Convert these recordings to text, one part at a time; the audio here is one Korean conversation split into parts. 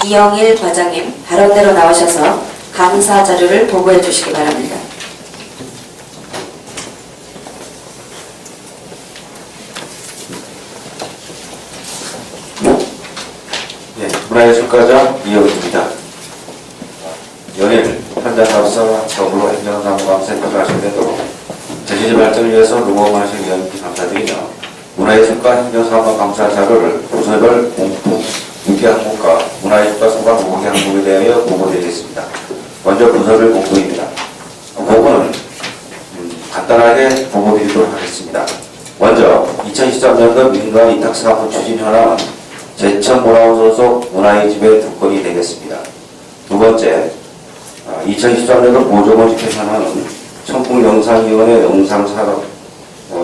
이영일 과장님 발언대로 나오셔서 감사 자료를 보고해 주시기 바랍니다. 네, 문화예술가장 이영일입니다. 연일 현장감사 처음으로 행정사무감사에 하시는데도 제주지 발전을 위해서 노고하신 위원님께 감사드리며 문화예술가 행정사무감사 자료를 부서별 공통 6개 항목과 문화예술가 소관 5개 항목에 대하여 보고드리겠습니다. 먼저 부서별 공부입니다. 보고는 간단하게 보고드리도록 하겠습니다. 먼저 2013년도 민간 위탁사무 추진 현황은 제천문화원 소속 문화의 집의 두 건이 되겠습니다. 두 번째, 2013년도 보조원 집행 현황은 청풍영상위원회 영상산업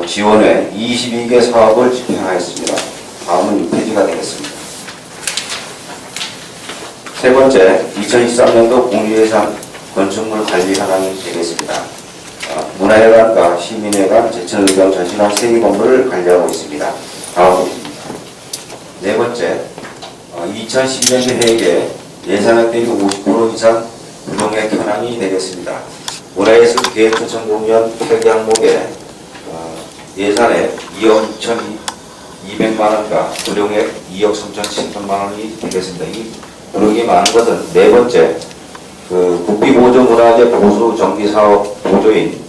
지원회 22개 사업을 집행하였습니다. 다음은 6페이지가 되겠습니다. 세 번째, 2013년도 공유예산 건축물 관리 현황이 되겠습니다. 문화회관과 시민회관, 제천의병 전신화 3개 건물을 관리하고 있습니다. 다음입니다. 네 번째, 2012년도 회계 예산액 대비 50% 이상 부동액 현황이 되겠습니다. 문화예술 기획초청공연 회계 항목에 예산액 2억 2,200만원과 부동액 2억 3,700만원이 되겠습니다. 이 부동액이 많은 것은 네 번째, 국비보조문화재 보수 정비사업 보조인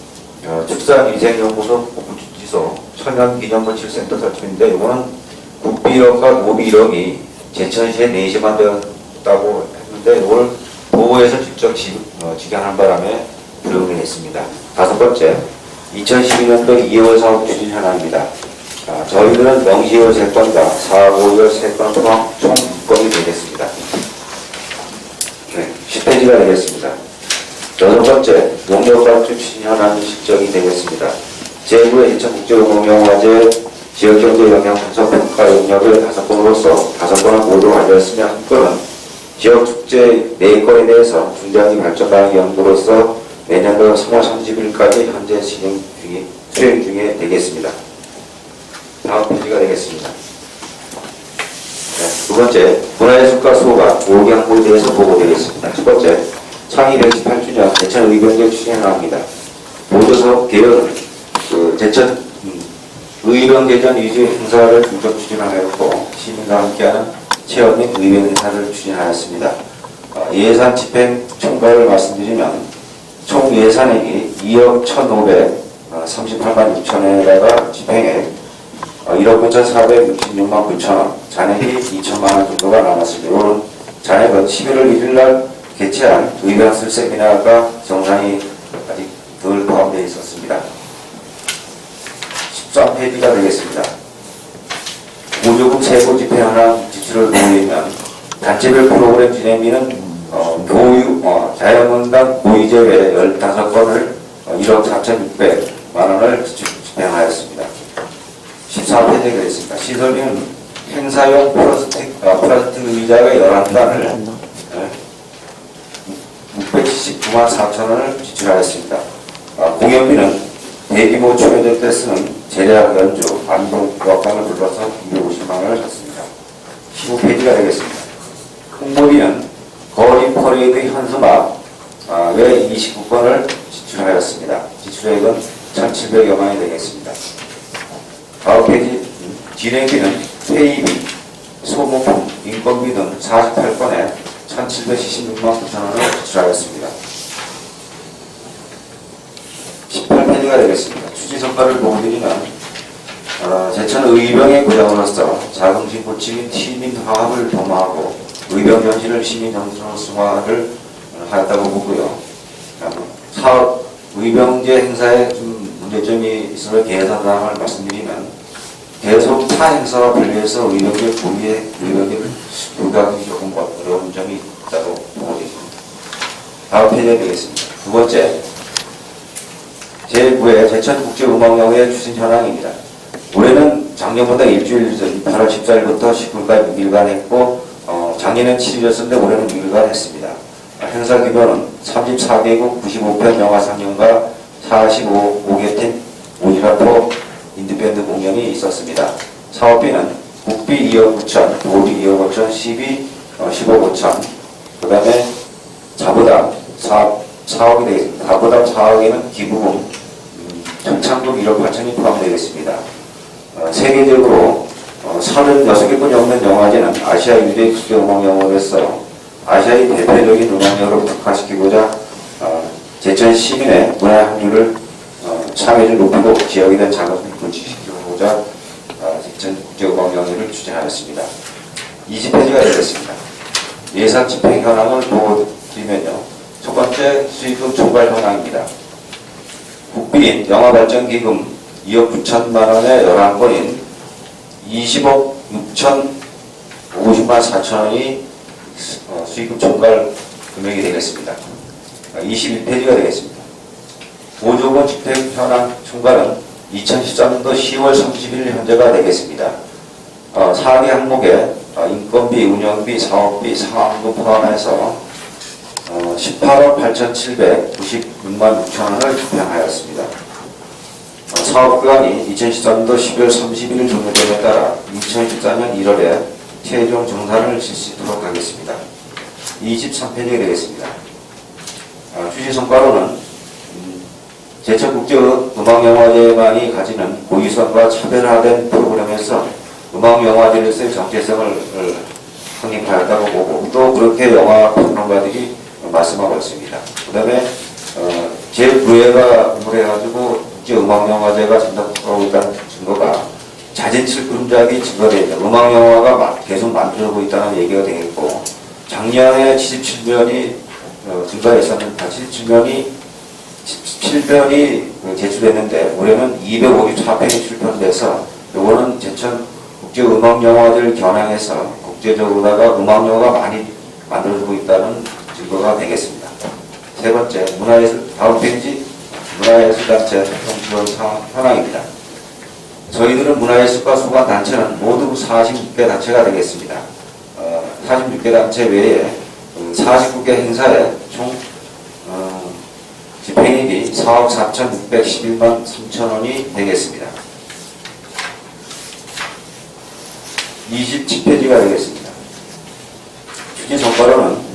축산위생연구소 복구지소 천연기념물질센터 설치인데 이거는 국비 1억과 노비 1억이 제천시에 내시만 되었다고 했는데 이걸 도에서 직접 지정한 바람에 불용을 했습니다. 다섯 번째, 2012년도 2월 사업 추진 현황입니다. 저희들은 명시월 3건과 4, 5월 3건 포함 총 6건이 되겠습니다. 네, 10페이지가 되겠습니다. 여섯 번째, 용역발주 추진 현황 실적이 되겠습니다. 제9회 제천국제공영화제 지역경제 영향 분석 평가 용역을 5건으로서 5건은 모두 완료했으며 1건은 지역축제 4건에 대해서 중장기 발전방향 연구로서 내년도 3월 30일까지 현재 수행 중에 되겠습니다. 다음 페이지가 되겠습니다. 네, 두 번째, 문화예술가 수호가 5개 항목에 대해서 보고되겠습니다. 첫 번째, 창의 118주년 제천의병제 추진합니다. 보조사업 개혁은 제천 의병대전 위주 행사를 중점 추진하였고 시민과 함께하는 체험 및 의병 행사를 추진하였습니다. 예산 집행 총괄을 말씀드리면 총 예산액이 2억 1,538만 6천원에다가 집행액 1억 9,466만 9천원, 잔액이 2천만원 정도가 남았습니다. 이런 잔액은 11월 1일날 개최한 의병술 세미나가 정산이 아직 덜 포함되어 있었습니다. 13페이지가 되겠습니다. 보조금 세부 집행 현황 지출을 보이면 단체별 프로그램 진행비는 교육, 자연문당 보이제 외 15건을 1억 4,600만원을 집행하였습니다. 14페이지가 되겠습니다. 시설비는 행사용 플라스틱 의자가 11단을 679만 4천원을 지출하였습니다. 공연비는 대규모 초연제 때 쓰는 제략 연주, 안동국악관을 불러서 250만원을 줬습니다. 15페이지가 되겠습니다. 홍보비는 거리 퍼레이드 현수막 외 29건을 지출하였습니다. 지출액은 1,700여만원이 되겠습니다. 다음 페이지, 진행비는 회의비, 소모품, 인건비 등 48건에 1,776만 9천원을 지출하였습니다. 18페이지가 되겠습니다. 추진 성과를 보고드리면 제천 의병의 구장으로서 자긍심 고치기 시민 화합을 도모하고 의병 전신을 시민 정신화를 하였다고 보고요. 사업 의병제 행사에 좀 문제점이 있으므로 개선 사항을 말씀드리면 계속 타 행사와 분리해서 의병제 분리에 의병제를 부각하기 조금 어려운 점이 있다고 보고드립니다. 다음 페이지에 되겠습니다. 두 번째, 제9회 제천국제음악영화제 추진 현황입니다. 올해는 작년보다 일주일 전 8월 14일부터 19일까지 6일간 했고 작년엔 7일이었는데 올해는 6일간 했습니다. 행사 규모는 34개국 95편 영화 상영과 45개 팀 오지라포 인디밴드 공연이 있었습니다. 사업비는 국비 2억 9천, 도비 2억 5천, 시비 10억 5천. 그 다음에 자부담 4억이 되겠습니다. 자부담 4억에는 기부금, 전창금 1억 8천이 포함되겠습니다. 세계적으로 36개뿐이 없는 영화제는 아시아 유대 국제음악영화제로서 아시아의 대표적인 음악영화로 특화시키고자 제천 시민의 문화 합류를 참여를 높이고 지역에 대한 자금을 구축시키고자 제천 국제음악영화제를 주최하였습니다. 20페이지가 되겠습니다. 예산 집행 현황을 보여드리면요. 첫 번째 수익금 총괄 현황입니다. 국비인 영화발전기금 2억 9천만 원의 11건인 20억 6천 50만 4천 원이 수익금 총괄 금액이 되겠습니다. 21페이지가 되겠습니다. 5조 원 집행 현황 총괄은 2013년도 10월 30일 현재가 되겠습니다. 4개 항목에 인건비, 운영비, 사업비, 상환금 포함해서 18억 8,796만 6천 원을 집행하였습니다. 사업기간이 2013년도 12월 31일 종료됨에 따라 2014년 1월에 최종 정산을 실시하도록 하겠습니다. 23페이지가 되겠습니다. 취지 성과로는 제천국제음악영화제만이 가지는 고유성과 차별화된 프로그램에서 음악영화제로서의 정체성을 확립하였다고 보고 또 그렇게 영화 평론가들이 말씀하고 있습니다. 그 다음에 제9회가 의무해가지고 국제음악영화제가 전담하고 있다는 증거가 자진칠 그림작이 증거되어 있다. 음악영화가 계속 만들어지고 있다는 얘기가 되겠고 작년에 77면이 증가했었는데 77면이 제출됐는데 올해는 254편이 출판돼서 요거는 제천 국제음악영화제를 겨냥해서 국제적으로다가 음악영화가 많이 만들어지고 있다는 증거가 되겠습니다. 세 번째, 다음 페이지 문화예술단체 활동 지원 현황입니다. 저희들은 문화예술과 소관단체는 모두 46개 단체가 되겠습니다. 46개 단체 외에 49개 행사에 총 집행일이 4억 4,611만 3천 원이 되겠습니다. 27페이지가 되겠습니다. 추진 성과로는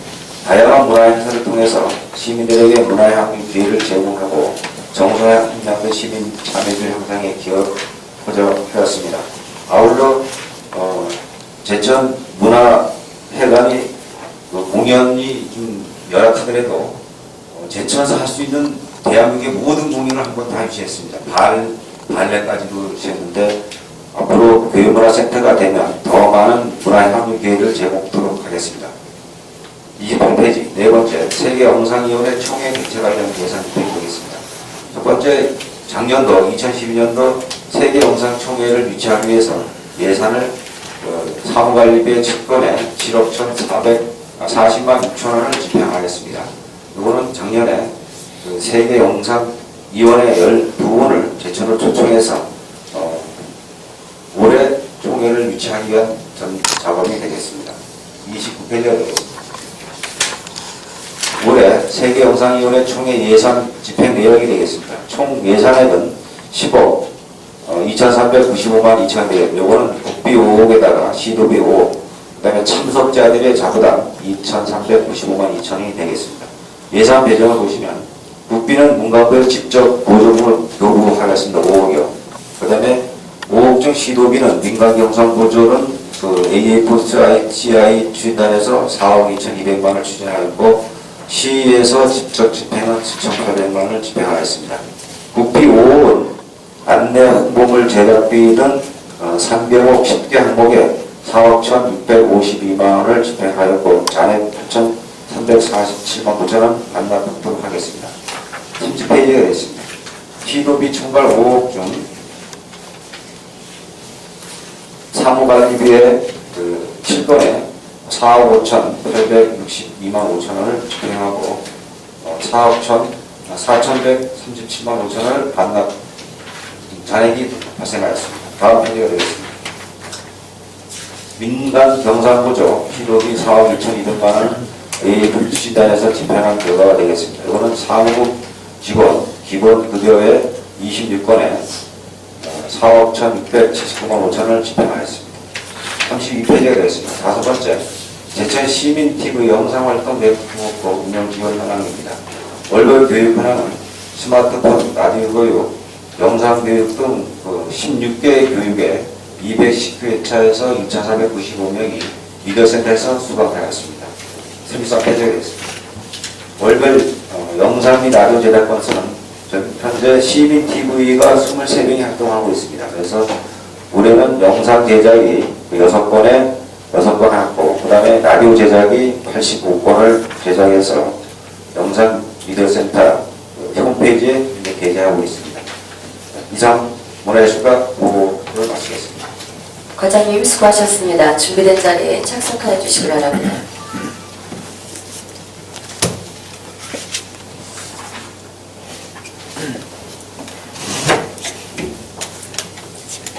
다양한 문화 행사를 통해서 시민들에게 문화의 학습 기회를 제공하고 정서에 함량된 시민 참여율 향상에 기여하고자 하였습니다. 아울러 제천 문화회관이 공연이 좀 열악하더라도 제천에서 할 수 있는 대한민국의 모든 공연을 한번 다 유치했습니다. 발레까지도 유치했는데 앞으로 교육문화센터가 되면 더 많은 문화의 합류 기회를 제공하도록 하겠습니다. 28페이지 네 번째 세계영상위원회 총회 개최 관련 예산 집행되겠습니다. 첫 번째 작년도 2012년도 세계영상총회를 유치하기 위해서 예산을 사무관리비의 측근에 7억 1,440만 6천 원을 집행하였습니다. 이거는 작년에 세계영상위원회 12분을 제천으로 초청해서 올해 총회를 유치하기 위한 전 작업이 되겠습니다. 29페이지가 되겠습니다. 올해 세계영상위원회 총회 예산 집행 내역이 되겠습니다. 총 예산액은 10억 2,395만 2천 원. 요거는 국비 5억에다가 시도비 5억, 그 다음에 참석자들의 자부담 2,395만 2천 원이 되겠습니다. 예산 배정을 보시면 국비는 문광부에 직접 보조금을 요구하겠습니다. 5억이요. 그 다음에 5억 중 시도비는 민간경상보조는 AA포스트 ICI 추진단에서 4억 2,200만 원을 추진하였고 시에서 직접 집행은 7,800만 원을 집행하였습니다. 국비 5억은 안내 홍보물 제작비 등 300억 10개 항목에 4억 1,652만 원을 집행하였고 잔액 8,347만 9천 원 반납하도록 하겠습니다. 30페이지가 되겠습니다. 시도비 총괄 5억 중 사무관리비의 7건에 4억 5,862만 5천 원을 집행하고 4억 4,137만 5천 원을 반납 잔액이 발생하였습니다. 다음 페이지가 되겠습니다. 민간 경상보조 필요비 4억 1,200만 원 AF 추진단에서 집행한 결과가 되겠습니다. 이거는 사무국 직원 기본 급여의 26건에 4억 1,679만 5천 원을 집행하였습니다. 32페이지가 되겠습니다. 다섯 번째, 제천 시민 TV 영상활동 웹프로그램 운영 지원 현황입니다. 월별 교육 현황은 스마트폰, 라디오 교육, 영상 교육 등 16개 교육에 219회차에서 2,495명이 미디어센터에서 수강하였습니다. 서비스 폐쇄되었습니다. 월별 영상 및 라디오 제작 건수는 현재 시민 TV가 23명이 활동하고 있습니다. 그래서 올해는 영상 제작이 6건 하고, 그 다음에 라디오 제작이 85건을 제작해서 영상 미디어센터 홈페이지에 이제 게재하고 있습니다. 이상 문화예술가 보고를 마치겠습니다. 과장님 수고하셨습니다. 준비된 자리에 착석하여 주시기 바랍니다.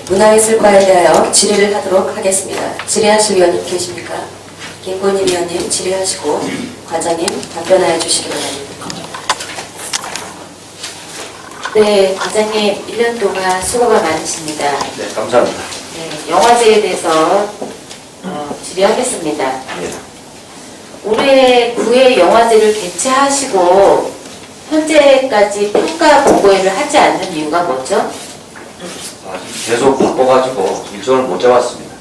문화예술과에 대하여 질의를 하도록 하겠습니다. 질의하실 위원님 계십니까? 김건희 위원님 질의하시고 과장님 답변하여 주시기 바랍니다. 네, 과장님 1년 동안 수고가 많으십니다. 네, 감사합니다. 네, 영화제에 대해서 질의하겠습니다. 네. 올해 9회 영화제를 개최하시고 현재까지 평가 보고회를 하지 않는 이유가 뭐죠? 계속 바빠가지고 일정을 못 잡았습니다.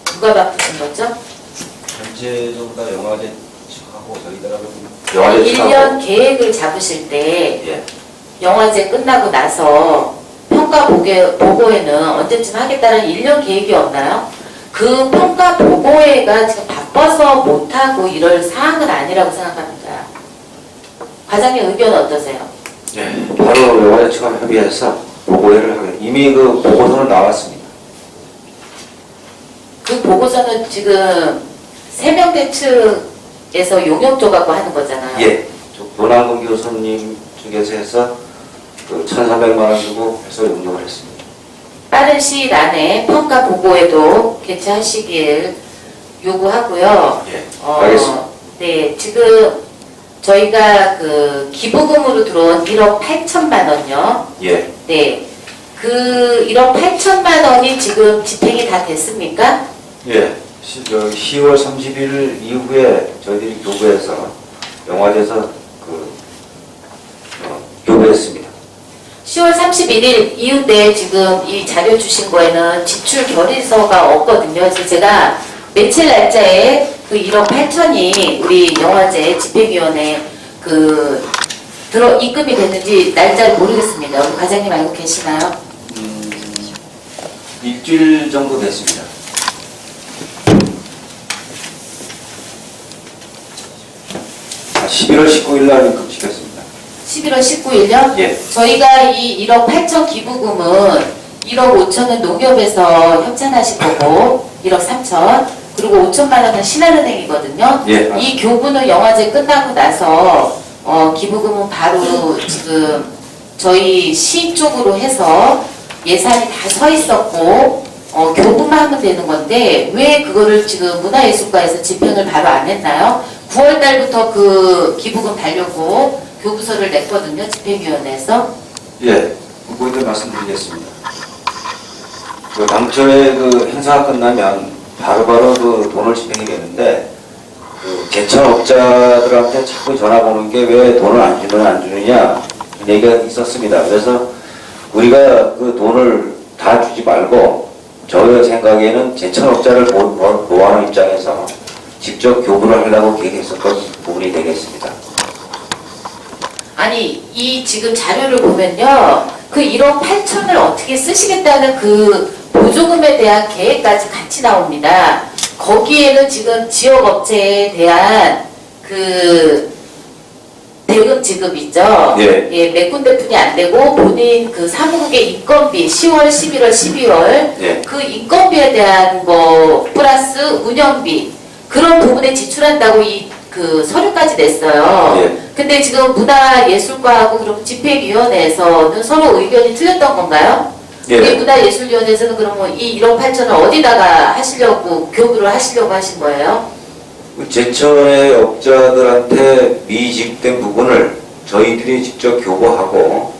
누가 바쁘신 거죠? 현재 전부 다 영화제 측하고 저희들하고 영화제 측하고 1년 계획을 잡으실 때 예. 영화제 끝나고 나서 평가 보고회는 언제쯤 하겠다는 1년 계획이 없나요? 그 평가 보고회가 지금 바빠서 못하고 이럴 사항은 아니라고 생각합니다. 과장님 의견 어떠세요? 네, 바로 영화제 측하고 협의해서 보고회를 하게 이미 그 보고서는 나왔습니다. 그 보고서는 지금 세명대 측에서 용역 줘갖고 하는 거잖아요. 예, 노남근 교수님 측에서 해서 그 1,400만 원 주고 해서 용역을 했습니다. 빠른 시일 안에 평가 보고회도 개최하시길 요구하고요. 예, 알겠습니다. 네, 지금 저희가 그 기부금으로 들어온 1억 8천만 원요. 예, 네, 그 1억 8천만 원이 지금 집행이 다 됐습니까? 예. 10월 31일 이후에 저희들이 교부해서 영화제에서 교부했습니다. 10월 31일 이후 때 지금 이 자료 주신 거에는 지출 결의서가 없거든요. 그래서 제가 며칠 날짜에 그 1억 8천이 우리 영화제 집행위원회 입금이 됐는지 날짜를 모르겠습니다. 우리 과장님 알고 계시나요? 일주일 정도 됐습니다. 11월 19일 날 입금시켰습니다. 11월 19일요? 예. 저희가 이 1억 8천 기부금은 1억 5천은 농협에서 협찬하신 거고 1억 3천 그리고 5천만 원은 신한은행이거든요. 예. 이 교부는 영화제 끝나고 나서 기부금은 바로 지금 저희 시 쪽으로 해서 예산이 다 서 있었고 교부만 하면 되는 건데 왜 그거를 지금 문화예술과에서 집행을 바로 안 했나요? 9월 달부터 그 기부금 달려고 교부서를 냈거든요. 집행위원회에서. 예, 그거에 말씀드리겠습니다. 당초에 그 행사가 끝나면 바로바로 그 돈을 집행해야겠는데 그 제천업자들한테 자꾸 전화 오는 게 왜 돈을 안 주느냐 이런 얘기가 있었습니다. 그래서 우리가 그 돈을 다 주지 말고 저희 생각에는 제천업자를 보호하는 입장에서 직접 교부를 하려고 계획했었던 부분이 되겠습니다. 아니 이 지금 자료를 보면요. 그 1억 8천을 어떻게 쓰시겠다는 그 보조금에 대한 계획까지 같이 나옵니다. 거기에는 지금 지역업체에 대한 그 대금 지급 있죠. 예. 예, 몇 군데뿐이 안 되고 본인 그 사무국의 인건비 10월, 11월, 12월 예. 그 인건비에 대한 거 플러스 운영비 그런 부분에 지출한다고 이 그 서류까지 냈어요. 예. 근데 지금 문화예술과하고 그럼 집행위원회에서는 서로 의견이 틀렸던 건가요? 예. 우리 문화예술위원회에서는 그러면 이 1억 8천을 어디다가 하시려고 교부를 하시려고 하신 거예요? 제천의 업자들한테 미집된 부분을 저희들이 직접 교부하고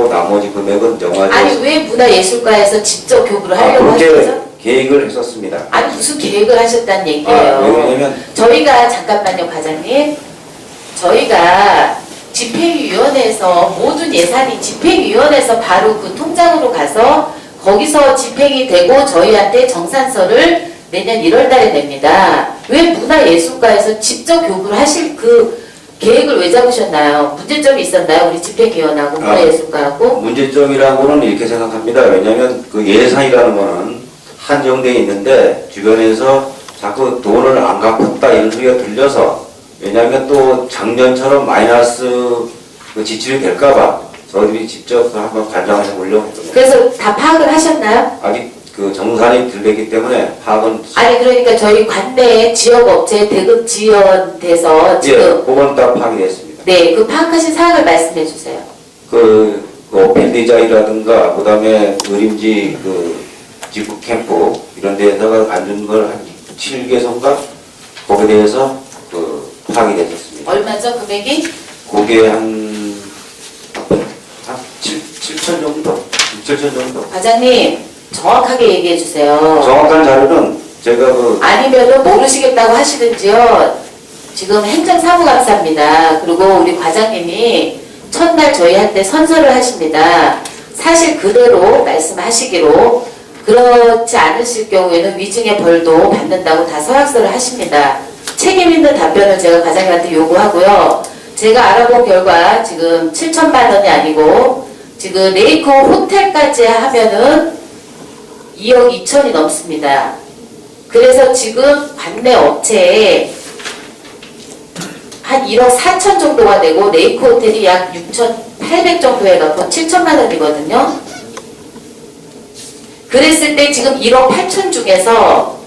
나머지 금액은 영화제 아니 왜 문화예술과에서 직접 교부를 하려고 그렇게 하셨죠? 계획을 했었습니다. 아니 무슨 계획을 하셨다는 왜 얘기예요. 그러냐면 저희가 잠깐만요, 과장님. 저희가 집행위원회에서 모든 예산이 집행위원회에서 바로 그 통장으로 가서 거기서 집행이 되고 저희한테 정산서를 내년 1월 달에 냅니다. 왜 문화예술과에서 직접 교부를 하실 그 계획을 왜 잡으셨나요? 문제점이 있었나요? 우리 집행위원하고 문화예술과하고? 문제점이라고는 이렇게 생각합니다. 왜냐하면 그 예산이라는 거는 한정되어 있는데 주변에서 자꾸 돈을 안 갚았다 이런 소리가 들려서 왜냐하면 또 작년처럼 마이너스 그 지출이 될까봐 저희들이 직접 한번 관장을 해보려고 했거든요. 그래서 다 파악을 하셨나요? 아직 그 정산이 덜 됐기 때문에 파악은 아니 그러니까 저희 관내 지역업체 대급 지원돼서 예, 지금 그건 다 파악이 됐습니다. 네, 그 파악하신 사항을 말씀해 주세요. 그 어필 디자인이라든가 그다음에 의림지 그 지구 캠프 이런 데에다가 앉은 걸 한 7개소인가 거기에 대해서 그 파악이 됐었습니다. 얼마죠 금액이? 그게 한 7천 정도? 6천 정도. 과장님 정확하게 얘기해 주세요. 정확한 자료는 제가 그 아니면은 모르시겠다고 하시든지요. 지금 행정사무감사입니다. 그리고 우리 과장님이 첫날 저희한테 선서를 하십니다. 사실 그대로 말씀하시기로 그렇지 않으실 경우에는 위증의 벌도 받는다고 다 서약서를 하십니다. 책임 있는 답변을 제가 과장님한테 요구하고요. 제가 알아본 결과 지금 7천만 원이 아니고 지금 레이코 호텔까지 하면은 2억 2천이 넘습니다. 그래서 지금 관내 업체에 한 1억 4천 정도가 되고 레이코 호텔이 약 6,800 정도 해갖고 7천만 원이거든요. 그랬을 때 지금 1억 8천 중에서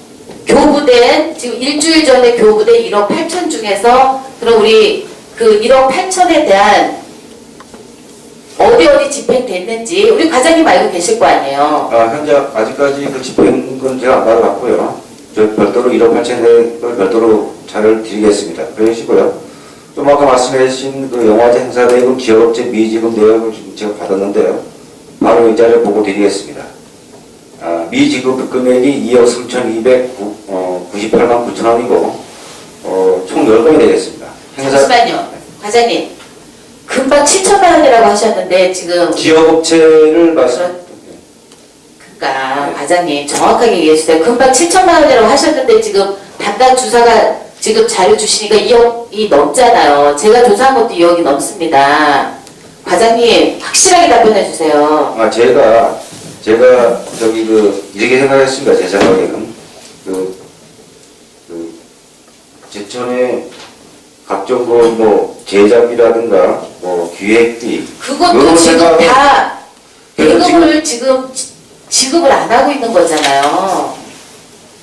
교부된 지금 일주일 전에 교부된 1억 8천 중에서 그럼 우리 그 1억 8천에 대한 어디 집행됐는지 우리 과장님 알고 계실 거 아니에요. 현재 아직까지 그 집행은 제가 안 받아봤고요. 저 별도로 1억 8천에 걸 별도로 자료를 드리겠습니다. 그러시고요. 좀 아까 말씀해 주신 그 영화제 행사대금 기업업체 미지급 내역을 지금 제가 받았는데요. 바로 이 자료 보고 드리겠습니다. 미지급 금액이 2억 3,298만 9천 원이고 총 10건이 되겠습니다. 잠시만요. 과장님. 금방 7천만 원이라고 하셨는데 지금 기업업체를 말씀. 그러니까 네. 과장님 정확하게 얘기해 주세요. 금방 7천만 원이라고 하셨는데 지금 담당 주사가 지금 자료 주시니까 2억이 넘잖아요. 제가 조사한 것도 2억이 넘습니다. 과장님 확실하게 답변해 주세요. 제가 저기 이렇게 생각했습니다. 제 생각에는 제천에 각종 제작비라든가 기획비 그것도 요런 지금 생각은- 다 그래서 대금을 지금 지급을 안 하고 있는 거잖아요.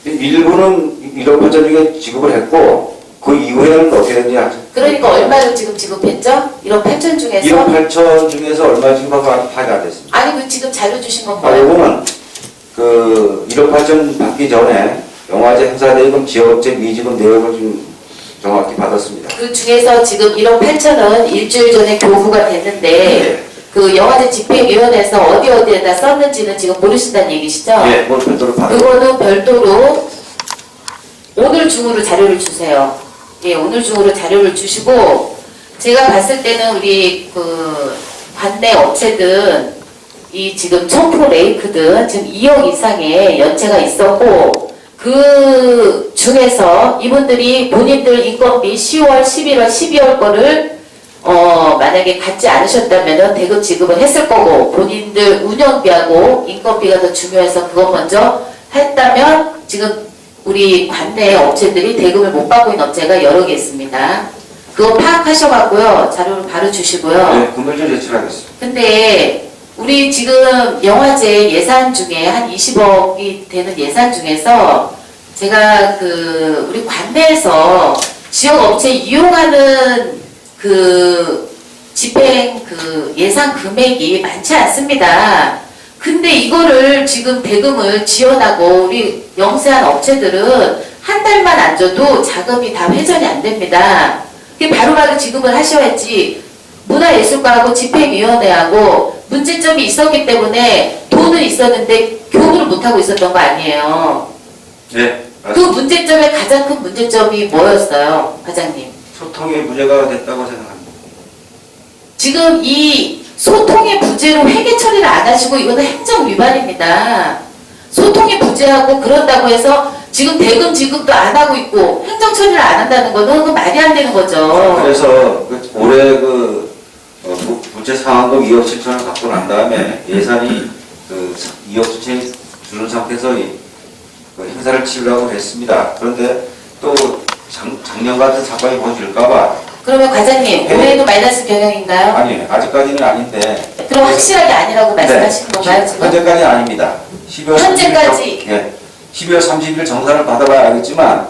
일부는 1억 8천 중에 지급을 했고 그 이후에는 어떻게 되는지 아직 그러니까 얼마를 지금 지급했죠? 1억 8천 중에서 1억 8천 중에서 얼마 지급하고 아직 파악이 안 됐습니다. 아니 그 지금 자료 주신 건 뭐예요? 요거는 그 1억 8천 받기 전에 영화제 행사대금 지역업체 미지급 내역을 좀 정확히 받았습니다. 그 중에서 지금 1억 8천은 일주일 전에 교부가 됐는데 네. 그 영화제 집행위원회에서 어디에다 썼는지는 지금 모르신다는 얘기시죠? 예, 뭘 별도로 받았 그거는 별도로 오늘 중으로 자료를 주세요. 예, 오늘 중으로 자료를 주시고 제가 봤을 때는 우리 그 관내 업체든 이 지금 청포 레이크든 지금 2억 이상의 연체가 있었고 그 중에서 이분들이 본인들 인건비 10월, 11월, 12월 거를 만약에 갖지 않으셨다면 대금 지급을 했을 거고 본인들 운영비하고 인건비가 더 중요해서 그거 먼저 했다면 지금 우리 관내 업체들이 대금을 못 받고 있는 업체가 여러 개 있습니다. 그거 파악하셔갖고요. 자료를 바로 주시고요. 네, 금일전 제출하겠습니다. 근데 우리 지금 영화제 예산 중에 한 20억이 되는 예산 중에서 제가 그 우리 관내에서 지역 업체 이용하는 그 집행 그 예산 금액이 많지 않습니다. 근데 이거를 지금 대금을 지원하고 우리 영세한 업체들은 한 달만 안 줘도 자금이 다 회전이 안 됩니다. 그게 바로바로 지급을 하셔야지 문화예술과하고 집행위원회하고 문제점이 있었기 때문에 돈은 있었는데 교부를 못하고 있었던 거 아니에요. 네. 그 문제점의 가장 큰 문제점이 뭐였어요, 과장님? 소통의 부재가 됐다고 생각합니다. 지금 이 소통의 부재로 회계 처리를 안 하시고 이거는 행정 위반입니다. 소통이 부재하고 그런다고 해서 지금 대금 지급도 안 하고 있고 행정 처리를 안 한다는 거는 그 말이 안 되는 거죠. 그래서 올해 부채 상환금 2억 7천을 갖고 난 다음에 예산이 2억 7천이 주는 상태에서 그 행사를 치르려고 했습니다. 그런데 또 작년 같은 사건이 벌어질까봐 그러면 과장님 네. 올해도 마이너스 경영인가요? 아니 아직까지는 아닌데 그럼 확실하게 아니라고 말씀하시는 건가요 지금? 현재까지는 아닙니다. 12월 현재까지? 30일, 예, 12월 30일 정산을 받아봐야 알겠지만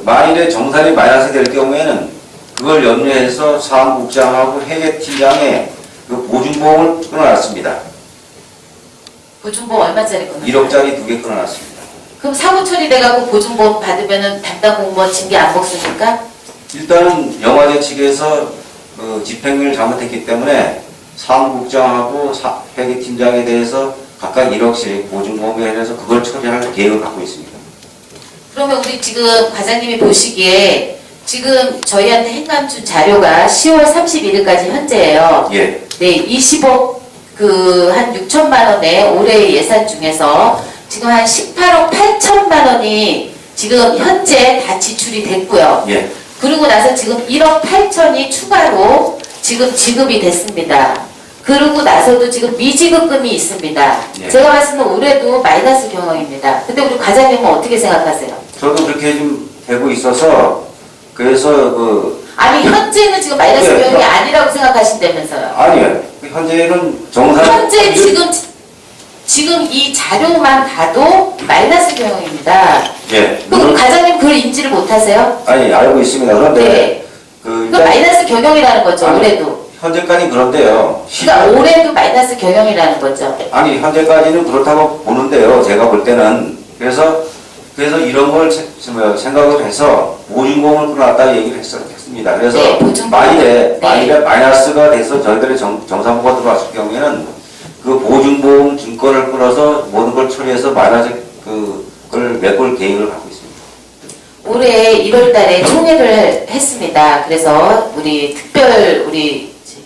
만일에 정산이 마이너스 될 경우에는 그걸 염려해서 사무국장하고 회계팀장의 그 보증보험을 끊어놨습니다. 보증보험 얼마짜리 끊어요? 1억짜리 2개 끊어놨습니다. 그럼 사무 처리돼갖고 보증보험 받으면은 담당 공무원 징계 안 먹습니까? 일단은 영화제 측에서 집행을 잘못했기 때문에 사무국장하고 회계팀장에 대해서 각각 1억씩 보증보험에 대해서 그걸 처리할 계획을 갖고 있습니다. 그러면 우리 지금 과장님이 보시기에 지금 저희한테 행감 준 자료가 10월 31일까지 현재예요. 예. 네, 20억 한 6천만 원의 올해 예산 중에서 지금 한 18억 8천만 원이 지금 현재 다 지출이 됐고요. 예. 그러고 나서 지금 1억 8천이 추가로 지금 지급이 됐습니다. 그러고 나서도 지금 미지급금이 있습니다. 예. 제가 봤을 때는 올해도 마이너스 경영입니다. 근데 우리 과장님은 어떻게 생각하세요? 저도 그렇게 좀 되고 있어서 그래서 아니 현재는 지금 마이너스 예, 경영이 아니라고 생각하신다면서요? 아니요. 현재는 정산 현재 지금 이 자료만 봐도 마이너스 경영입니다. 예. 그럼 과장님 그걸 인지를 못하세요? 아니 알고 있습니다. 그런데 네. 그 그 마이너스 경영이라는 거죠, 아니, 올해도. 현재까지 그런데요. 그러니까 올해도 마이너스 경영이라는 거죠. 아니 현재까지는 그렇다고 보는데요. 제가 볼 때는 그래서 이런 걸 생각을 해서 보증보험을 끊어놨다 얘기를 했습니다. 그래서 네, 보증보험. 만일에 네. 마이너스가 돼서 저희들의 정산부가 들어왔을 경우에는 그 보증보험 증권을 끊어서 모든 걸 처리해서 마이너스 그걸 메꿀 계획을 갖고 있습니다. 올해 1월 달에 총회를 했습니다. 그래서 우리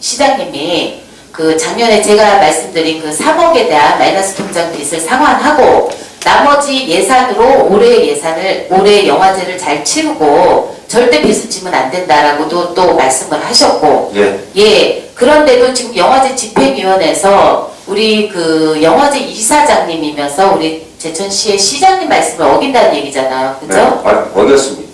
시장님이 그 작년에 제가 말씀드린 그 3억에 대한 마이너스 통장 빚을 상환하고 나머지 예산으로 올해 영화제를 잘 치르고 절대 빚을 지면 안 된다라고도 또 말씀을 하셨고 예. 예. 그런데도 지금 영화제 집행위원회에서 우리 그 영화제 이사장님이면서 우리 제천시의 시장님 말씀을 어긴다는 얘기잖아요. 그죠? 네, 어겼습니다.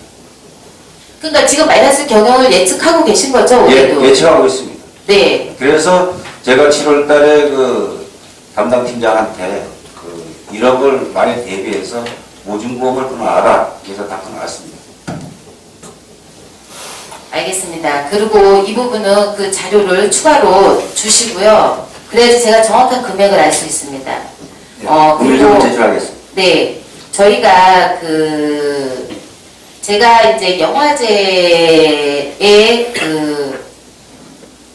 그러니까 지금 마이너스 경영을 예측하고 계신 거죠, 올해도? 예측하고 있습니다. 네. 그래서 제가 7월 달에 그 담당 팀장한테 1억을 많이 대비해서 보증보험을 끊어놔라. 그래서 다 끊어놨습니다. 알겠습니다. 그리고 이 부분은 그 자료를 추가로 주시고요. 그래야지 제가 정확한 금액을 알 수 있습니다. 금일적으로 제출하겠습니다. 네. 저희가 제가 이제 영화제의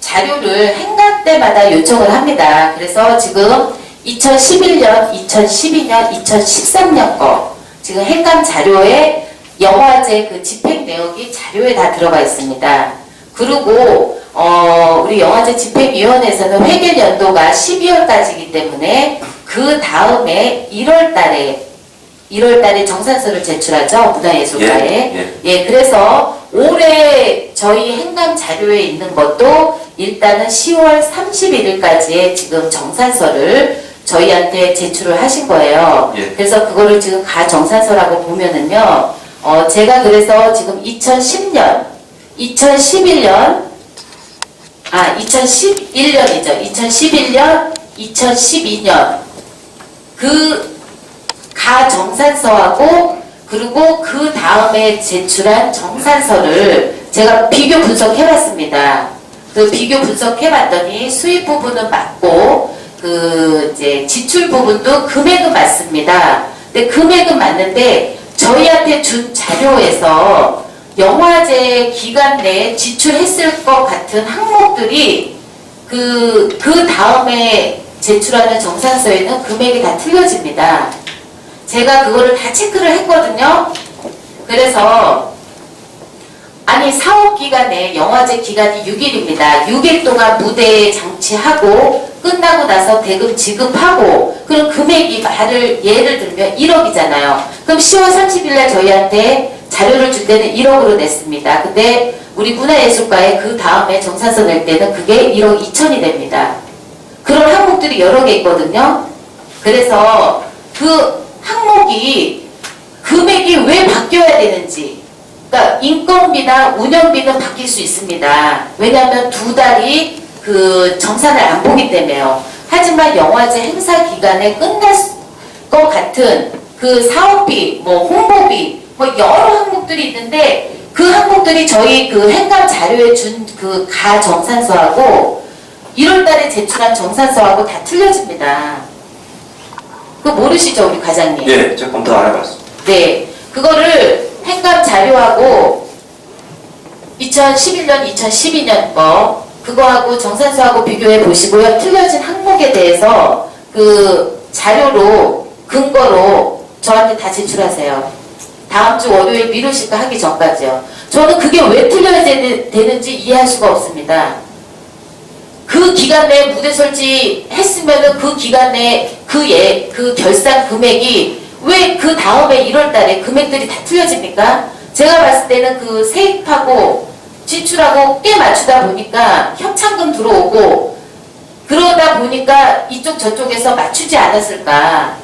자료를 행간 때마다 요청을 합니다. 그래서 지금 2011년, 2012년, 2013년 거 지금 행감 자료에 영화제 그 집행 내역이 자료에 다 들어가 있습니다. 그리고 우리 영화제 집행위원회에서는 회계 연도가 12월까지이기 때문에 그 다음에 1월 달에 정산서를 제출하죠. 문화예술가에. 예, 그래서 올해 저희 행감 자료에 있는 것도 일단은 10월 31일까지의 지금 정산서를 저희한테 제출을 하신 거예요. 예. 그래서 그거를 지금 정산서라고 보면은요, 제가 그래서 지금 2011년, 2011년이죠. 2011년, 2012년 그 정산서하고 그리고 그 다음에 제출한 정산서를 제가 비교 분석해봤습니다. 그 비교 분석해봤더니 수입 부분은 맞고 이제 지출 부분도 금액은 맞습니다. 근데 금액은 맞는데 저희한테 준 자료에서 영화제 기간 내에 지출했을 것 같은 항목들이 그 다음에 제출하는 정산서에는 금액이 다 틀려집니다. 제가 그거를 다 체크를 했거든요. 그래서 아니 사업 기간에 영화제 기간이 6일입니다. 6일 동안 무대에 장치하고 끝나고 나서 대금 지급하고 그럼 금액이 예를 들면 1억이잖아요. 그럼 10월 30일 날 저희한테 자료를 줄 때는 1억으로 냈습니다. 근데 우리 문화예술과에 그 다음에 정산서 낼 때는 그게 1억 2천이 됩니다. 그런 항목들이 여러 개 있거든요. 그래서 그 항목이 금액이 왜 바뀌어야 되는지, 그러니까 인건비나 운영비는 바뀔 수 있습니다. 왜냐하면 두 달이 그 정산을 안 보기 때문에요. 하지만 영화제 행사 기간에 끝날 것 같은 그 사업비, 뭐 홍보비, 뭐 여러 항목들이 있는데 그 항목들이 저희 그 행감 자료에 준 그 가정산서하고 1월달에 제출한 정산서하고 다 틀려집니다. 그거 모르시죠, 우리 과장님? 예, 제가 검토 안 해봤습니다. 네, 그거를 행감 자료하고 2011년, 2012년 거 그거하고 정산서하고 비교해 보시고요. 틀려진 항목에 대해서 그 자료로 근거로 저한테 다 제출하세요. 다음 주 월요일 미루실까 하기 전까지요. 저는 그게 왜 틀려야 되는지 이해할 수가 없습니다. 그 기간 내에 무대 설치 했으면은 그 기간 내에 그 결산 금액이 왜 그 다음에 1월 달에 금액들이 다 틀려집니까? 제가 봤을 때는 그 세입하고 지출하고 꽤 맞추다 보니까 협찬금 들어오고 그러다 보니까 이쪽 저쪽에서 맞추지 않았을까.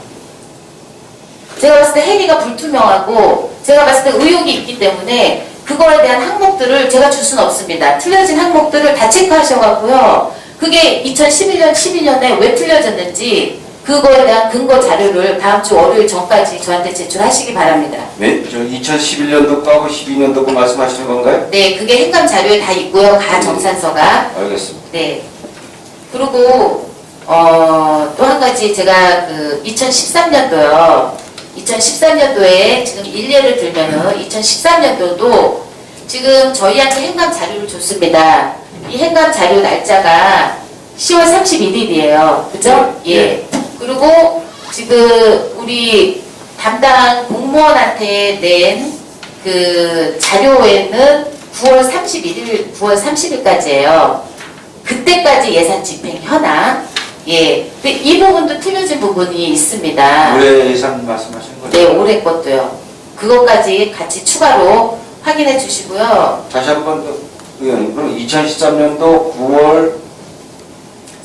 제가 봤을 때 행위가 불투명하고 제가 봤을 때 의혹이 있기 때문에 그거에 대한 항목들을 제가 줄 수는 없습니다. 틀려진 항목들을 다 체크하셔갖고요. 그게 2011년, 12년에 왜 틀려졌는지 그거에 대한 근거 자료를 다음 주 월요일 전까지 저한테 제출하시기 바랍니다. 네, 저 2011년도 거하고 12년도 거 말씀하시는 건가요? 네, 그게 행감 자료에 다 있고요. 가정산서가. 알겠습니다. 네. 그리고 또 한 가지 제가 그 2013년도요. 2013년도에 지금 일례를 들면은 2013년도도 지금 저희한테 행감 자료를 줬습니다. 이 행감 자료 날짜가 10월 31일이에요. 그죠? 예. 그리고 지금 우리 담당 공무원한테 낸 그 자료에는 9월 31일, 9월 30일까지예요. 그때까지 예산 집행 현황. 예. 근데 이 부분도 틀려진 부분이 있습니다. 올해 예산 말씀하시는 거죠? 네, 올해 것도요. 그것까지 같이 추가로 확인해 주시고요. 다시 한번 더, 의원님, 그럼 2013년도 9월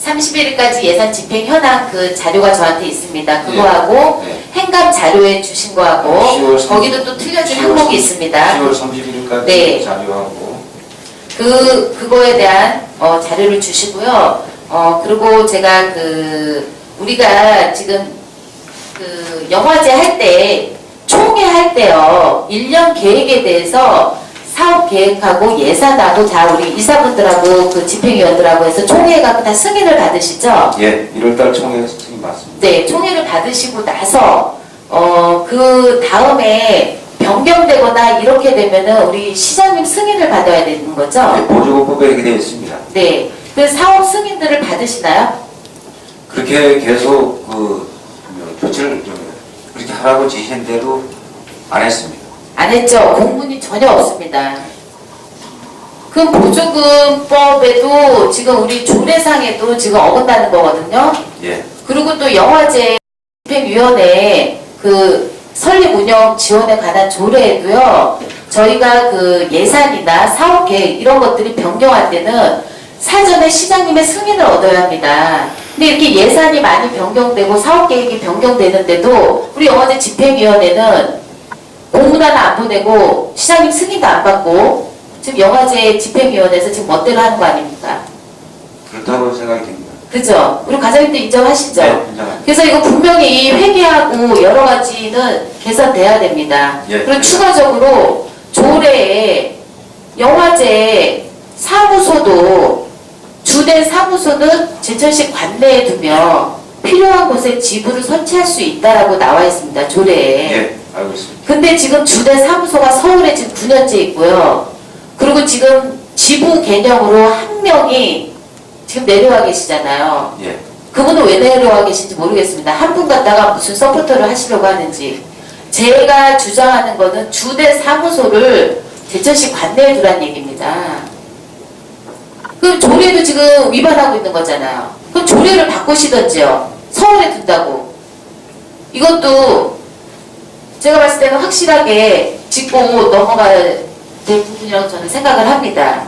31일까지 예산 집행 현황 그 자료가 저한테 있습니다. 그거하고 네. 행감 자료에 주신 거하고 10월 30 거기도 또 틀려진 항목이 있습니다. 10월 31일까지 네. 자료하고 그거에 대한 자료를 주시고요. 그리고 제가 우리가 지금 그 영화제 할 때 총회 할 때요. 1년 계획에 대해서 사업 계획하고 예산하고 다 우리 이사분들하고 그 집행위원들하고 해서 총회가 다 승인을 받으시죠? 예, 1월달 총회 승인 맞습니다. 네, 총회를 받으시고 나서 그 다음에 변경되거나 이렇게 되면은 우리 시장님 승인을 받아야 되는 거죠? 네, 보조국법에 이렇게 되어 있습니다. 네. 그 사업 승인들을 받으시나요? 그렇게 계속 조치를 좀 그렇게 하라고 지시한 대로 안 했습니다. 안 했죠. 공문이 전혀 없습니다. 그 보조금법에도 지금 우리 조례상에도 지금 어긋나는 거거든요. 예. 그리고 또 영화제 집행위원회 그 설립 운영 지원에 관한 조례에도요. 저희가 그 예산이나 사업 계획 이런 것들이 변경할 때는 사전에 시장님의 승인을 얻어야 합니다. 근데 이렇게 예산이 많이 변경되고 사업 계획이 변경되는데도 우리 영화제 집행위원회는 공문 하나 안 보내고 시장님 승인도 안 받고 지금 영화제 집행위원회에서 지금 멋대로 하는 거 아닙니까? 그렇다고 생각이 됩니다. 그죠? 우리 과장님도 인정하시죠? 네, 인정합니다. 그래서 이거 분명히 회계하고 여러 가지는 개선돼야 됩니다. 예. 그리고 추가적으로 조례에 영화제 사무소도 주된 사무소는 제천시 관내에 두며 필요한 곳에 지부를 설치할 수 있다라고 나와 있습니다. 조례에. 예, 알고 있습니다. 근데 지금 주된 사무소가 서울에 지금 9년째 있고요. 그리고 지금 지부 개념으로 한 명이 지금 내려와 계시잖아요. 예. 그분은 왜 내려와 계신지 모르겠습니다. 한 분 갖다가 무슨 서포터를 하시려고 하는지. 제가 주장하는 거는 주대 사무소를 제천시 관내에 두란 얘기입니다. 그럼 조례도 지금 위반하고 있는 거잖아요. 그럼 조례를 바꾸시던지요. 서울에 둔다고. 이것도 제가 봤을 때는 확실하게 짚고 넘어가야 될 부분이라고 저는 생각을 합니다.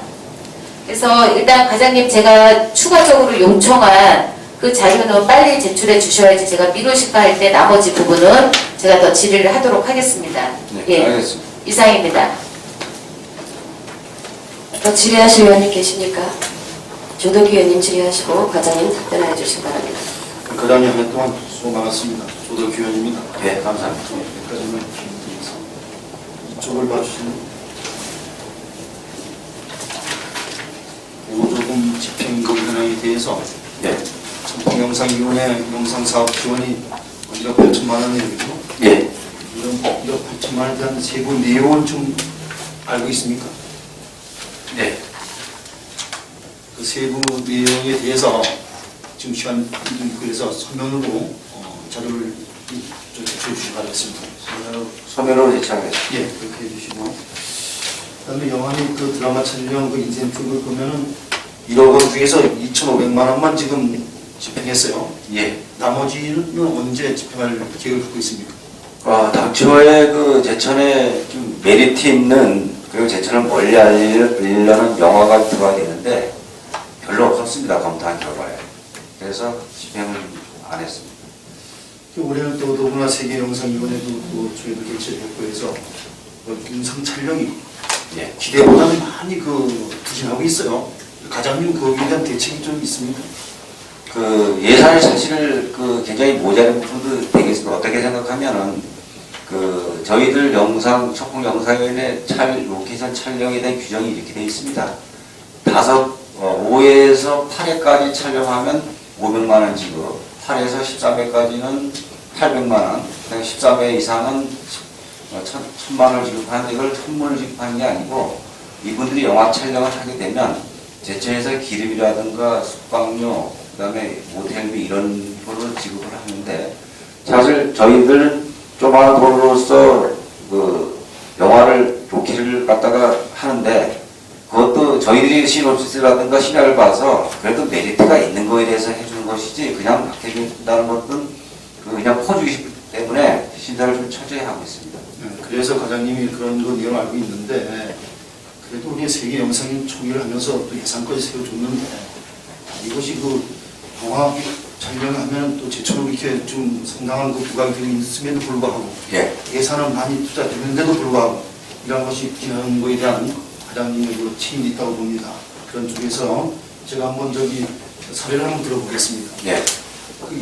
그래서 일단 과장님 제가 추가적으로 요청한 그 자료는 빨리 제출해 주셔야지 제가 미루실까 할 때 나머지 부분은 제가 더 질의를 하도록 하겠습니다. 네, 예, 알겠습니다. 이상입니다. 더 질의하실 의원님 계십니까? 조덕규 의원님 질의하시고 과장님 답변해 주시기 바랍니다. 과장님 한 해 동안 수고 많았습니다. 조덕규 의원입니다. 네, 감사합니다. 여기까지는 드리면서 이쪽을 봐주시면 보조금 집행금 현황에 대해서 네. 청평영상위원회 영상사업 지원이 1억 8천만 원이죠. 예. 이런 1억 8천만 원에 대한 세부 내용을 좀 알고 있습니까? 네. 그 세부 내용에 대해서 지금 시간 그래서 서면으로 자료를 제출해 주시기 바라겠습니다. 서면으로 제출하겠습니다. 예, 그렇게 해주시고. 그다음에 영화님 그 드라마 촬영 그 인센티브를 보면은 1억 원 중에서 2,500만 원만 지금 집행했어요. 예. 나머지는 언제 집행할 계획을 갖고 있습니까? 당초에 그 제천에 좀 메리트 있는 그리고 제천을 멀리 알리려는 영화가 들어와야 되는데 별로 없었습니다. 검토한 결과에. 그래서 집행을 안 했습니다. 올해는 또 더구나 세계영상위원회도 또 저희도 개최했고 해서 영상 촬영이 예. 기대보다는 많이 부진하고 있어요. 과장님 거기에 대한 대책이 좀 있습니까? 그 예산이 사실 굉장히 모자란 부분도 되겠습니다. 어떻게 생각하면은 저희들 청풍 영상위원회 로케이션 촬영에 대한 규정이 이렇게 되어 있습니다. 5회에서 8회까지 촬영하면 500만 원 지급, 8회에서 13회까지는 800만 원, 13회 이상은 1000만 원을 지급하는데 이걸 선물을 지급하는 게 아니고 이분들이 영화 촬영을 하게 되면 제천에서 기름이라든가 숙박료, 그 다음에 모텔비 이런 거를 지급을 하는데 사실 저희들 조그마한 돈으로서 영화를 로케를 갖다가 하는데 그것도 저희들이 시놉시스라든가 시나를 봐서 그래도 메리트가 있는 거에 대해서 해주는 것이지 그냥 막 해준다는 것은 그냥 퍼주기 때문에 심사를 좀 철저히 하고 있습니다. 그래서 과장님이 그런 거 내용 알고 있는데 그래도 우리 세계 영상인 총회를 하면서 또 예산까지 세워줬는데 이것이 영화 촬영을 하면 또 제천으로 이렇게 좀 상당한 부각이 되어 있음에도 불구하고 예. 예산은 많이 투자되는데도 불구하고 이런 것이 지나는 거에 대한 과장님의 책임이 있다고 봅니다. 그런 쪽에서 제가 한번 사례를 한번 들어보겠습니다. 예.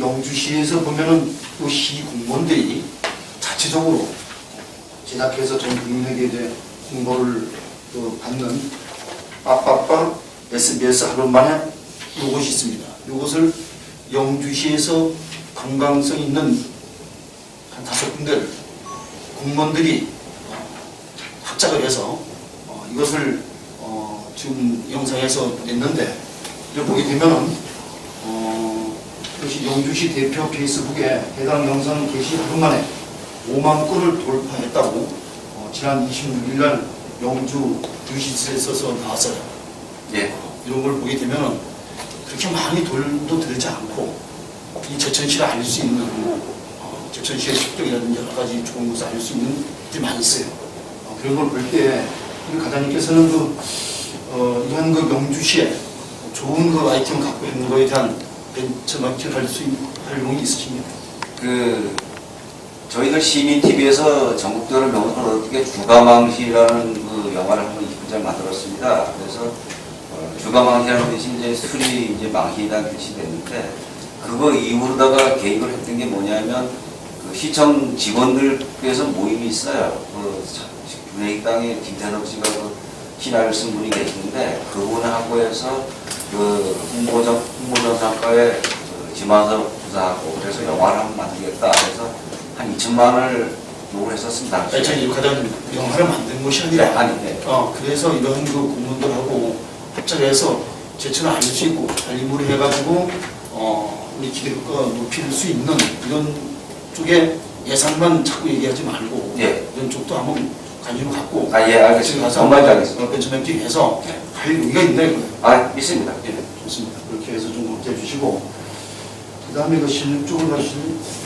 영주시에서 보면은 또 시 공무원들이 자체적으로 제작해서 전 국민에게 이제 홍보를 받는 빠빠빠 SBS 하루만에 이것이 있습니다. 이것을 영주시에서 관광성 있는 한 5군데를 공무원들이 합작을 해서 이것을 지금 영상에서 냈는데 이걸 보게 되면은 이것이 영주시 대표 페이스북에 해당 영상 게시 하루 만에 5만 건을 돌파했다고 지난 26일 날 영주 뉴시스에 써서 나왔어요. 예. 이런 걸 보게 되면은 그렇게 많이 돈도 들지 않고 이 제천시를 알릴 수 있는 제천시의 특징이라든지 여러 가지 좋은 것을 알릴 수 있는 것들이 많이 있어요. 그런 걸 볼 때 우리 과장님께서는 이런 영주시에 좋은 아이템 갖고 있는 거에 대한 벤처마킹 할 용이 있으십니까? 저희들 시민TV에서 전국적으로 명성을 얻게 주가망시라는 영화를 한번 이분장 만들었습니다. 그래서 주가망시라는 뜻이 이제 술이 망시이라는 뜻이 됐는데 그거 이후로다가 계획을 했던 게 뭐냐면 시청 직원들께서 모임이 있어요. 분회익당에 김태석 씨가 신화를 쓴 분이 계시는데 그분하고 해서 홍보전상과에 지만서 부사하고 그래서 영화를 한번 만들겠다. 그래서 한 2천만 원을 요구를 했었습니다. 이 과장님 영화를 만든 것이 아니라 아니, 그래서 이런 공무원들하고 합작해서 제천을 알릴 수 있고 알림을 해가지고 우리 기대 효과가 높일 수 있는 이런 쪽에 예산만 자꾸 얘기하지 말고 예. 이런 쪽도 한번 관심을 갖고 예, 알겠습니다. 정말 알겠습니다. 벤처뱅킹해서 할 여기가 있다 이거예요. 믿습니다. 예, 좋습니다. 그렇게 해서 좀 검토해 주시고 그 다음에 그 16쪽을 가시면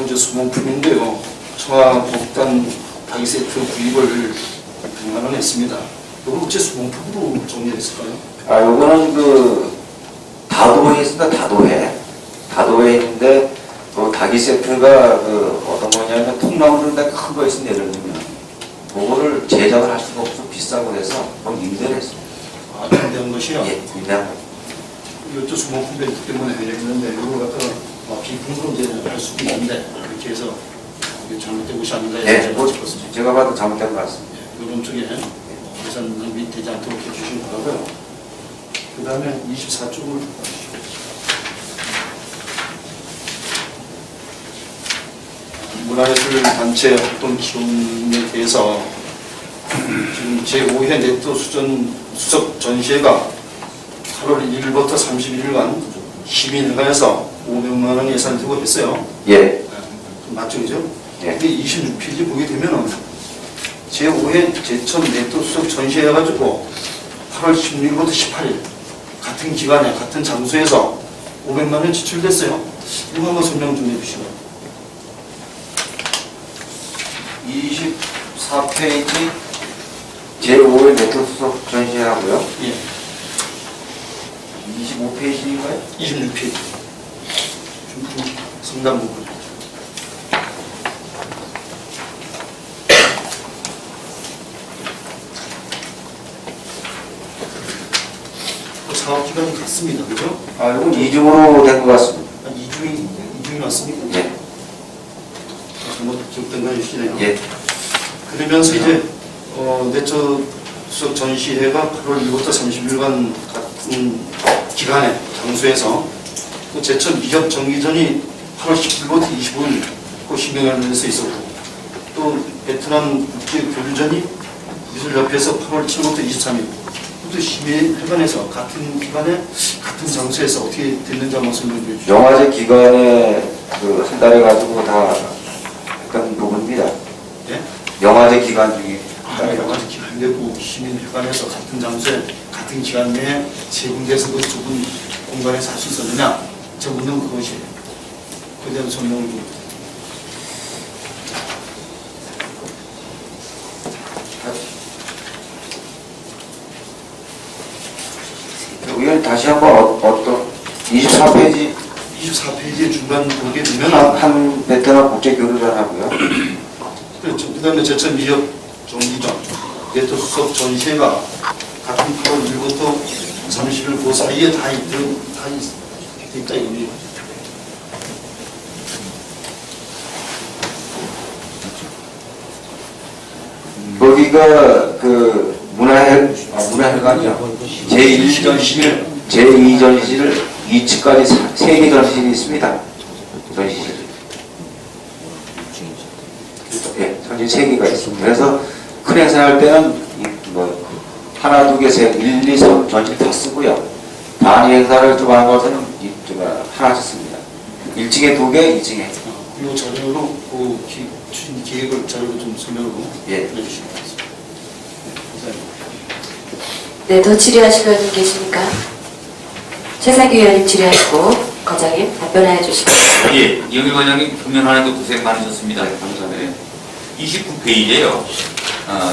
이제 수봉품인데요. 청와 복단 다기 세트 구입을 100만 원 했습니다. 이걸 어째 수봉품으로 정리했을까요? 요거는 다도회 있습니다. 다도회 있는데 닭이 세트가 어떤 거냐면 통나무인데 큰 거 있습니다. 예를 들면 그거를 제작을 할 수가 없어 비싸고 해서 임대를 했습니다. 임대한 것이요? 예, 임대한 거. 이것도 수봉품 벤트 때문에 했는데 이걸 갖다가 비품으로 이제 할 수도 있는데 그렇게 해서 이게 잘못된 것이 아닌가 해서 예, 제가 짚었습니다. 제가 봐도 잘못된 것 같습니다. 이런 쪽에 예산 낭비되지 않도록 해주시기 바라고요. 그 다음에 24쪽을 문화예술 단체 활동 기록에 대해서 지금 제5회 네트 수석 전시회가 8월 1일부터 31일간 시민회관에서 500만 원 예산을 두고 했어요. 예. 맞죠, 그죠? 예. 근데 26페이지 보게 되면은 제5회 제천 네트 수석 전시회 해가지고 8월 16일부터 18일 같은 기간에 같은 장소에서 500만 원 지출됐어요. 이거 한번 설명 좀 해주시고요. 24페이지 제5회 네트 수석 전시회하고요. 예, 25페이지인가요? 26페이지. 상당 부분. 사업 기간이 같습니다. 그죠? 이건 2중으로 된 것 같습니다. 이중이 맞습니까? 예. 잘못 기억된 거 해주시네요. 예. 그러면서 이제 내처 수석 전시회가 8월 1일부터 30일간 같은 기간에 장소에서 또 제천 미협 정기전이 8월 10일부터 25일 그 시민회관에서 있었고 또 베트남 국제교류전이 미술협회에서 8월 7일부터 23일 또 시민회관에서 같은 기간에 같은 장소에서 어떻게 됐는지 한번 설명해 주시죠. 영화제 기간에 한 달에 가지고 다 했던 부분입니다. 예? 영화제 기간 중에 영화제 기간 내고 시민회관에서 같은 장소에 같은 기간 내에 세 군데에서 그 좁은 공간에서 할 수 있었느냐? 제 묻는 그것이에요. 그에 대한 설명을 좀. 여기는 다시 한번 어떤 24페이지 24페이지의 중간 보게 되면 한 베트남 국제교류전 하고요. 그렇죠. 그 다음에 제천 미협 정기전 네트 수석 전시회가 같은 8월 1일부터 30일 그 사이에 다 있다 이거죠. 거기가 문화회관이요. 제2전시를 2층까지 3개 전시실이 있습니다. 전시실. 예, 전시실 3개가 있습니다. 그래서 큰 행사할 때는 하나, 두 개, 셋, 1, 2, 3 전시를 다 쓰고요. 단위 행사를 좀 하는 것은 하나씩 씁니다. 1층에 2개, 2층에. 이 자료로 그 추진 계획을 자료로 좀 설명을 예. 해주시면 되겠습니다. 감사합니다. 네, 더 질의하실 의원님 계십니까? 최상규 의원님 질의하시고 과장님 답변해 주시기 바랍니다. 예, 이영일 관장님 금연하는데 고생 많으셨습니다. 네, 감사합니다. 29페이지에요.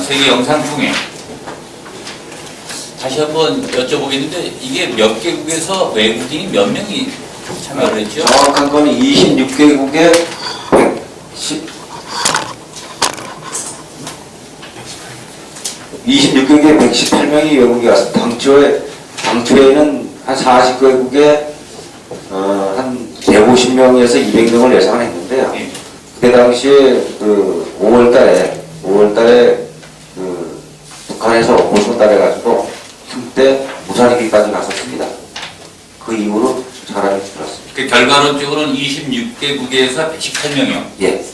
세계 영상총회. 다시 한번 여쭤보겠는데 이게 몇 개국에서 외국인이 몇 명이 참여를 했죠? 정확한 건 26개국에 26개국에 118명이 외국이 왔습니다. 당초에는 한 40개국에 한 150명에서 200명을 예상을 했는데요. 예. 그때 당시에 5월달에 북한에서 오션 따라가지고 그때 무사리기까지 나섰습니다. 그 이후로 사람이 줄었습니다. 그 결과론적으로는 26개국에서 118명이요. 예.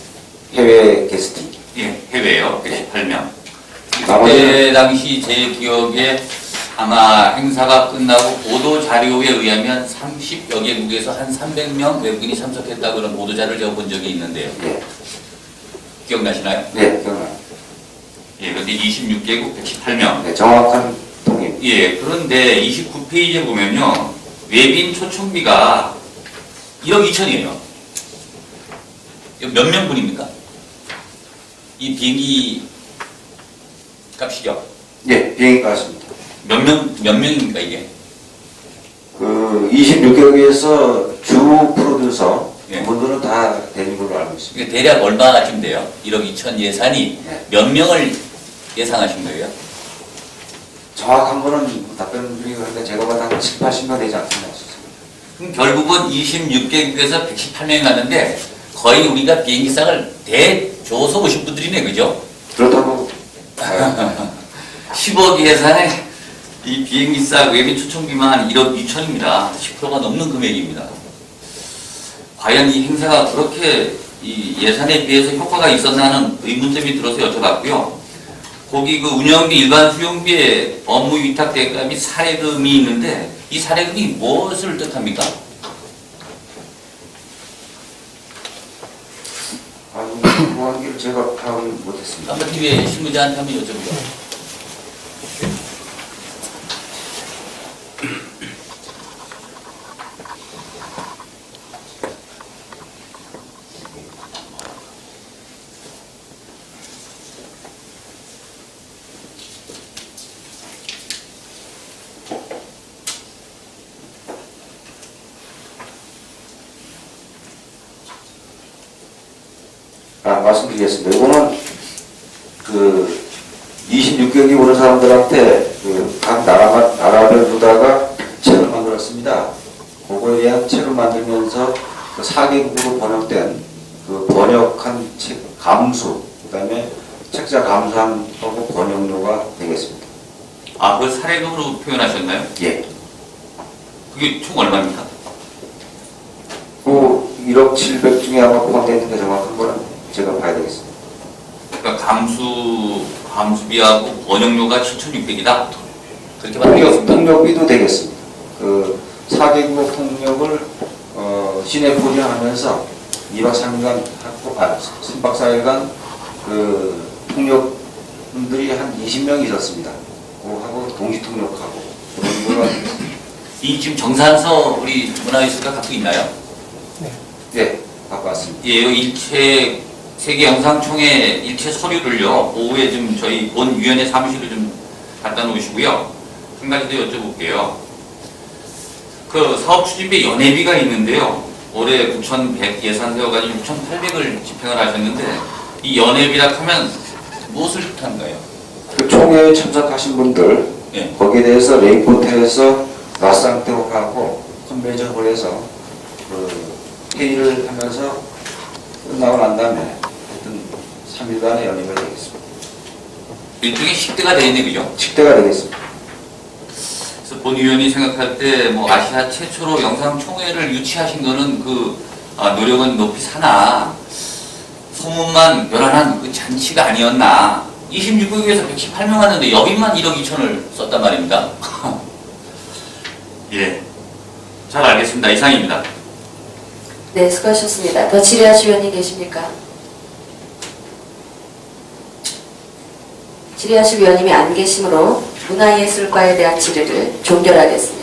해외 게스트. 예, 해외요. 118명. 나머지는- 그때 당시 제 기억에 아마 행사가 끝나고 보도 자료에 의하면 30여 개국에서 한 300명 외국인이 참석했다 그런 보도 자료를 제가 본 적이 있는데요. 예, 기억나시나요? 네, 기억나요. 예, 그런데 26개국 118명. 네, 정확한 통일. 예, 그런데 29페이지에 보면요. 외빈 초청비가 1억 2천이에요. 몇 명분입니까? 이 비행기 값이죠. 예, 비행기 값입니다. 몇 명입니까, 이게? 그 26개국에서 주 프로듀서 예. 분들은 다 되는 걸로 알고 있습니다. 이게 대략 얼마쯤 돼요? 1억 2천 예산이 네. 몇 명을 예상하신 거예요? 정확한 거는 답변 드리고 하는데 제가 봐도 한 7, 80명 되지 않습니다. 그럼 결국은 26개국에서 118명이 갔는데 거의 우리가 비행기 값을 대줘서 오신 분들이네, 그죠? 그렇다고 10억 예산에 이 비행기 값 외빈 초청비만 1억 2천입니다. 10%가 넘는 금액입니다. 과연 이 행사가 그렇게 이 예산에 비해서 효과가 있었나 하는 의문점이 들어서 여쭤봤고요. 거기 그 운영비 일반 수용비에 업무 위탁 대가 및 사례금이 있는데 이 사례금이 무엇을 뜻합니까? 그 관계를 제가 파악을 못했습니다. 한번 TV에 신문자한테 한번 여쭤보죠. 말씀드리겠습니다. 이거는 그 26개국이 오는 사람들한테 그 각 나라별로다가 책을 만들었습니다. 그거에 대한 책을 만들면서 그 4개국으로 번역된 그 번역한 책 감수, 그 다음에 책자 감수하고 번역료가 되겠습니다. 아, 그걸 사례금으로 표현하셨나요? 예. 그게 총 얼마입니까? 그 1억 700 중에 아마 포함되어 있는데 정확한 거는 제가 봐야 되겠습니다. 그러니까 감수비하고 번역료가 7,600이다. 그렇게 말씀드렸습니다. 통역비도 되겠습니다. 그 4개국 통역을 시내 포진하면서 2박 3일간 하고 3박 4일간 그 통역분들이 한 20명 있었습니다. 그하고 동시 통역하고 그런 거가 이 지금 정산서 우리 문화예술가 갖고 있나요? 네, 갖고 왔습니다. 예, 요 일체 세계영상총회 일체 서류를요 오후에 좀 저희 본위원회 사무실에 좀 갖다 놓으시고요. 한 가지 더 여쭤볼게요. 그 사업추진비 연회비가 있는데요. 올해 9,100 예산 세워가지고 6,800을 집행을 하셨는데 이 연회비라 하면 무엇을 뜻하는가요? 그 총회에 참석하신 분들 예. 거기에 대해서 레이포트에서 라상태하고 컨벤션홀에서 그 회의를 하면서 끝나고 난 다음에 하여튼 3일간의 연임을 되겠습니다. 일종의 식대가 되어 있네, 그죠? 식대가 되겠습니다. 그래서 본위원이 생각할 때 뭐 아시아 최초로 영상총회를 유치하신 거는 그 노력은 높이 사나 소문만 요란한 그 잔치가 아니었나. 26국에서 118명 왔는데 여기만 1억 2천을 썼단 말입니다. 예, 잘 알겠습니다. 이상입니다. 네, 수고하셨습니다. 더 질의하실 위원님 계십니까? 질의하실 위원님이 안 계시므로 문화예술과에 대한 질의를 종결하겠습니다.